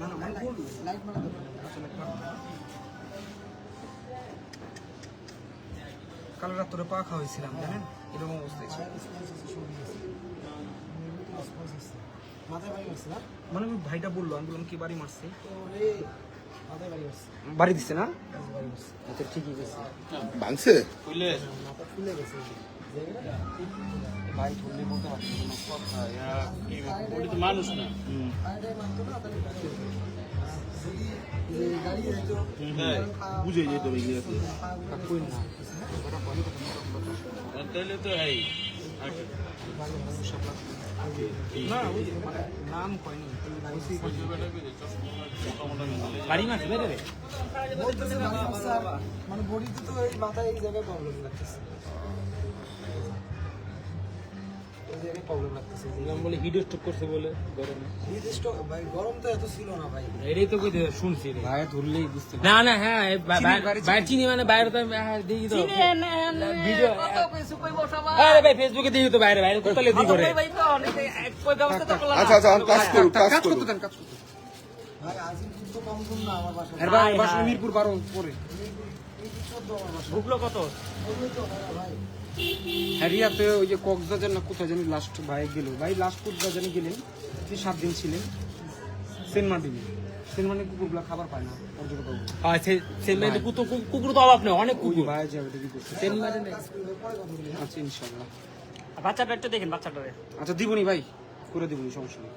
না না মানে বলবো লাইট মারা আসলে কাল রাত্রে পা খাওয়াইছিলাম জানেন এরকম অবস্থায় ছিল মাথায় বাড়ি মারছে না মানে ওই ভাইটা বললো আমি বললাম কি বাড়ি মারছে বাড়ি দিচ্ছে না আচ্ছা ঠিকই গেছে ভাঙছে মাথা ফুলে গেছে ভাই ধরলে বলতে পারছি তো মানুষ না বুঝে যেত তাহলে তো হ্যাঁ না ওই মানে নাম কয়নি বাড়ি মাছ বেড়ে রে মানে বডিতে তো এই মাথায় এই জায়গায় প্রবলেম লাগতেছে প্রবলেম লাগতেছে বলে হিট স্ট্রোক করছে বলে গরমে ভাই গরম তো এত ছিল না ভাই এটাই তো কইতে শুনছি রে ভাই ধরলেই বুঝতে না না হ্যাঁ বাইরে চিনি মানে বাইরে তো দেখি তো ভিডিও আরে ভাই ফেসবুকে দেখি তো বাইরে বাইরে কোথালে দি করে আচ্ছা আচ্ছা কাজ করুন কাজ কাজ করুন করতে দেন কাজ করতে ভাই আজকে কিন্তু কম কম না আমার বাসা এর ভাই বাসা মিরপুর 12 পরে ভুগলো কত ভাই হ্যারিয়াতে ওই যে কক্সবাজার না কোথায় জানি লাস্ট ভাই গেল ভাই লাস্ট কোথায় জানি গেলেন 7 দিন ছিলেন সেন্ট মার্টিনে কুকুরগুলো খাবার পায় না পর্যটক আচ্ছা সেলমেন্টে কুকুর তো অভাব নেই অনেক কুকুর ভাই যাবে দেখি করছে সেন্ট মার্টিনে আচ্ছা ইনশাআল্লাহ বাচ্চাটা একটু দেখেন বাচ্চাটারে আচ্ছা দিবনি ভাই করে দিবনি সমস্যা নেই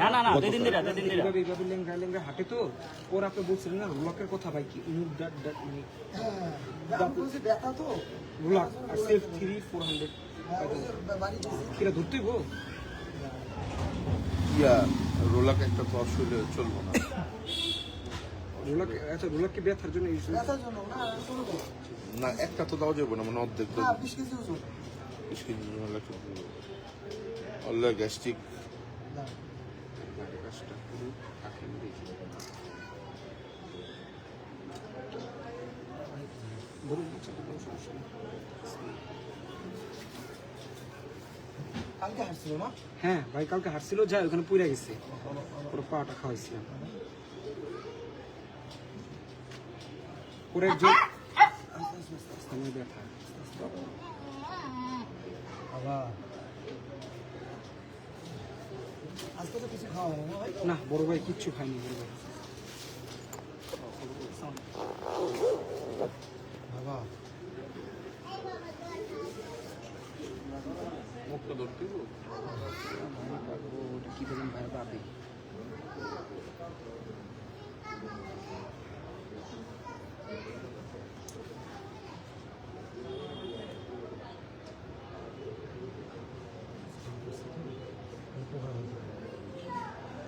না না না দুই দিন দিরা এইভাবে লেঙ্গা হাঁটে তো ওর আপনি বলছিলেন না রোলাকের কথা ভাই কি ব্যথা তো রোলাক আর সেফ 3-400 কিরা ধরতে গো ইয়া রোলাকে একটা ক্রস হলে চলবো না রোলাকে আচ্ছা রোলাকে ব্যথার জন্য না একটা তো দেওয়া যাবে না মানে অর্ধেক 20 কেজি ওজন অল্লা গ্যাস্ট্রিক কালকে হাঁটছিল না হ্যাঁ ভাই কালকে হাঁটছিল যাই ওখানে পুড়ে গেছে পুরো পাটা খাওয়াইছিলাম পুরো যে ব্যথা আজকে তো কিছু খাওয়া হয় না ভাই না বড় ভাই কিচ্ছু খাইনি বড় ভাই বাবা মুখটা ধরতে কি বলেন ভাই বাপে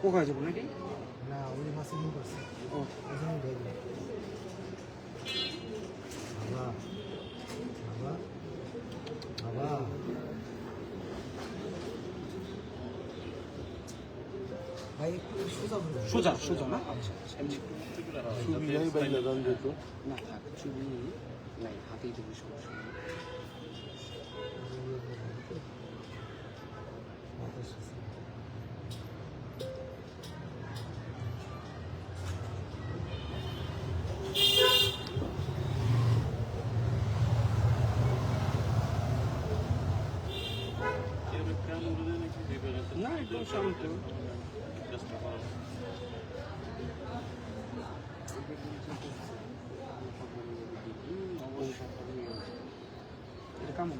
পোকা হয়ে যাবো নাকি না ওই মাসে দিন করছে ও ওজনই দেয় বাবা বাবা বাবা ভাই একটু সোজা সোজা না আচ্ছা চুবি যাই বাইরে গান যেত না থাক চুবি নাই হাতেই দেবো সমস্যা না একদম শান্ত এটা কেমন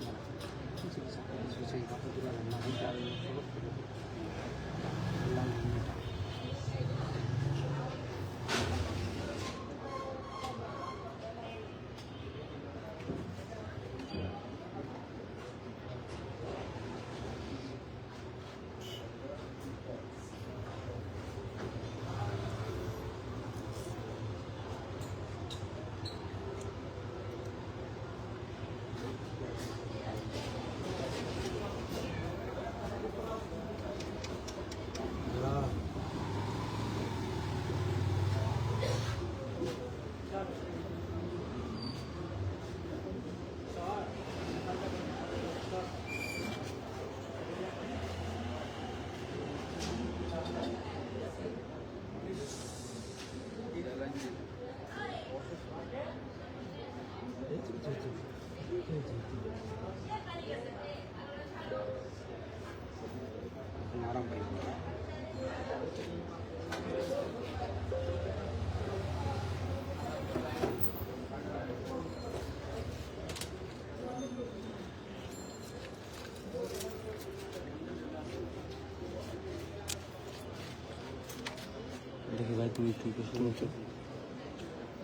ঠিক আছে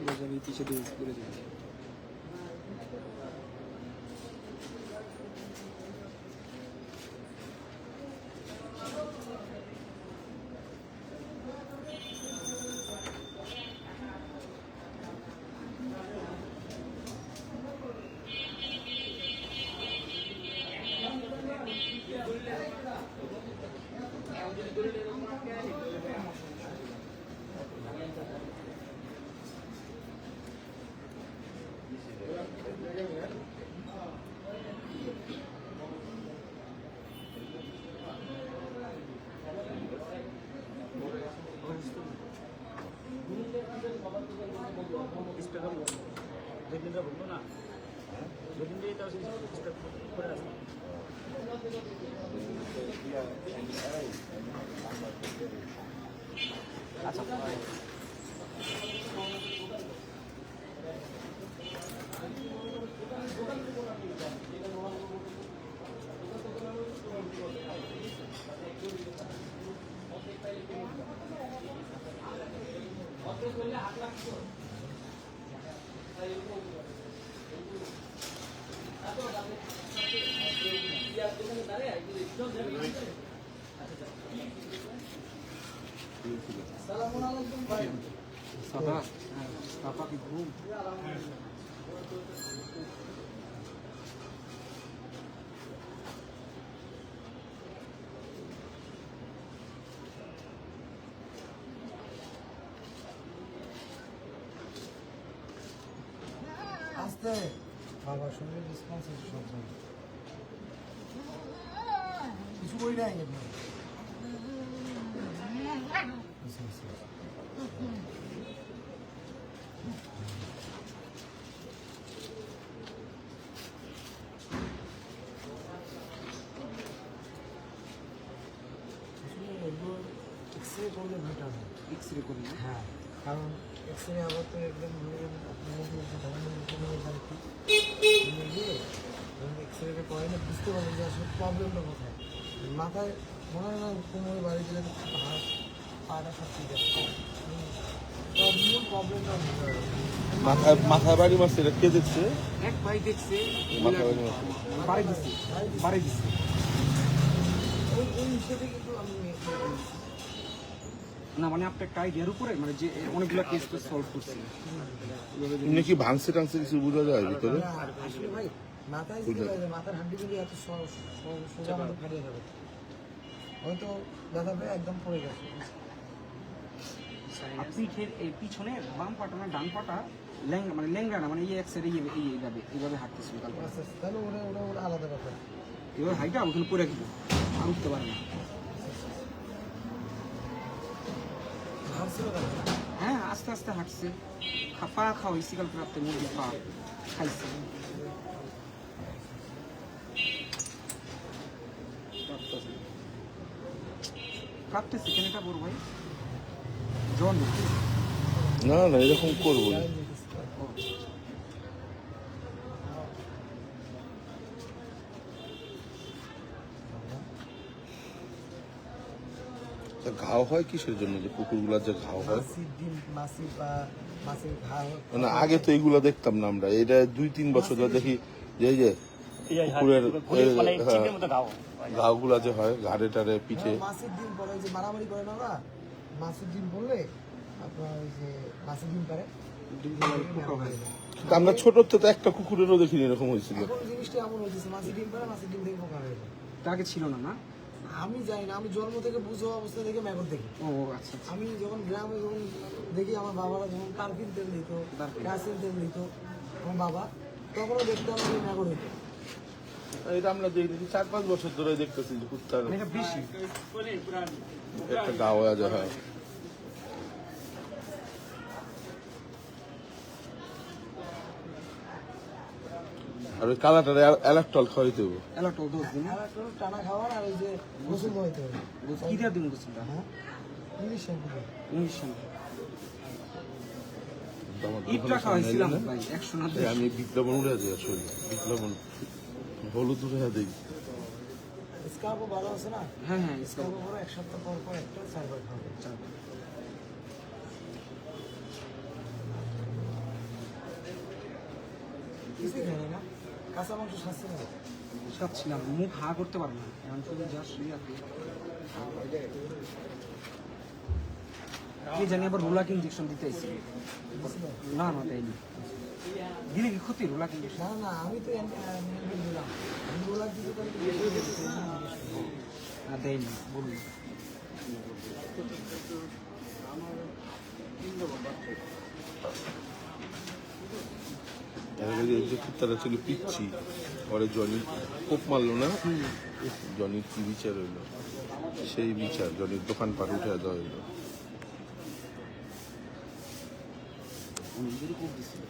এটা যাবে পিছে দিয়ে করে দেবে সাদা পাপা কি ঘুম আস্তে বাবার সঙ্গে রেসপন্স আছে সব কিছু বই নাই এক্সরে করলে বেটার হয় এক্সরে করি না হ্যাঁ কারণ এক্সরে আবার তো একদম এক্সরেটা করে না বুঝতে পারবেন যে আসলে প্রবলেমটা কোথায় মাথায় মনে হয় না কোমরে বাড়ি দিলে হাত পাটা সব ঠিক আছে মূল প্রবলেমটা মাথায় বাড়ি মারছে এটা কে দেখছে এক ভাই দেখছে মাথায় বাড়ি মারছে বাড়ি দিচ্ছে ওই হিসেবে কিন্তু আমি না মানে আপনার একটা আইডিয়ার উপরে মানে যে অনেকগুলো কেস তো সলভ করছি এমনি কি ভাঙছে টাংছে কিছু বোঝা যায় ভিতরে আসলে ভাই মাথায় যেতে পারে মাথার হাড্ডিগুলি এত সোজা মতো ফাটিয়ে যাবে হয়তো দাদা ভাই একদম পড়ে গেছে আর পিঠের এই পিছনে বাম পাটা না ডান পাটা ল্যাংড়া মানে ল্যাংড়া না মানে এই এক সাইডে এইভাবে হাঁটতেছিল কালকে আচ্ছা তাহলে ওরা আলাদা ব্যাপার এবার হাইটা ওখানে পড়ে গেল আর উঠতে পারে না হারছিল দাদা হ্যাঁ আস্তে আস্তে হাঁটছে পা খাওয়াইছি কালকে রাত্রে মুরগির পা খাইছে কাঁপতেছে কেন এটা বড় ভাই জন না না এরকম করবো না। তা ঘাও হয় কিসের জন্য যে কুকুরগুলার যে ঘাও হয় মাসির ঘা মানে আগে তো এইগুলা দেখতাম না আমরা এটা 2-3 বছর ধরে দেখি যে এই যে কুকুরের ঘাওগুলা যে হয় ঘাড়ে টাড়ে পিঠে মাসির ডিম পরে ওই যে মারামারি করে না ওরা মাসির ডিম পড়লে আপনার ওই যে মাসির ডিম পারে তা আমরা ছোট তো একটা কুকুরেরও দেখিনি এরকম হয়েছিল এখন জিনিসটা এমন হয়েছে মাসির ডিম পারে মাসির ডিম থেকে পোকা হয়ে যায় আগে ছিল না না আমি জানি না আমি জন্ম থেকে বুঝো অবস্থা থেকে ম্যাগট দেখি ও আচ্ছা আচ্ছা। আমি যখন গ্রামে যখন দেখি আমার বাবারা যখন কার্পিন তেল দিত গাছের তেল দিত আমার বাবা তখনও দেখতাম যে ম্যাগট হইতো এটা আমরা দেখি 4-5 বছর ধরে দেখতেছি যে কুত্তার এটা বেশি একটা ঘাও হয়ে যায় হয় আর ওই কালাটার অ্যালাক্টল খাওয়াইতে হবে এলাটো 10 দিন আর একটু টানা খাওয়ার আর ওই যে গোসল হইতে হবে কি দিয়ে দিন গোসলটা হ্যাঁ ইংলিশ শ্যাম্পু ইংলিশ শ্যাম্পু আমার ইটটা খাওয়াইছিলাম ভাই 100 না এই আমি বিপ্লবন উড়ে যাই আসলে বিপ্লবন হলুদ উড়ে দেই স্কার্পও ভালো আছে না হ্যাঁ হ্যাঁ ইসকা স্কার্পও পরে এক সপ্তাহ পর পর একটা 4 বার খাওয়া কিছুই খাই না কাঁচা মাংস শাস্তি না খাচ্ছিলাম, মুখ হা করতে পারবো না, এখন শুধু যা ইয়াতে কি জানি আবার রোলাক ইঞ্জেকশন দিতে আইছি। না না তাইনি, দিলে কি ক্ষতি রোলাক ইঞ্জেকশন? না না আমি তো দিলাম আমি বলার দিকে না দেয়নি, বলুন। এই যে কুত্তাটা ছিল পিচ্ছি, পরে জনি কোপ মারলো না, জনির কি বিচার হইলো, সেই বিচার জনির দোকানপাট উঠে দেওয়া হইলো। অনেকদেরই কোপ দিছিল।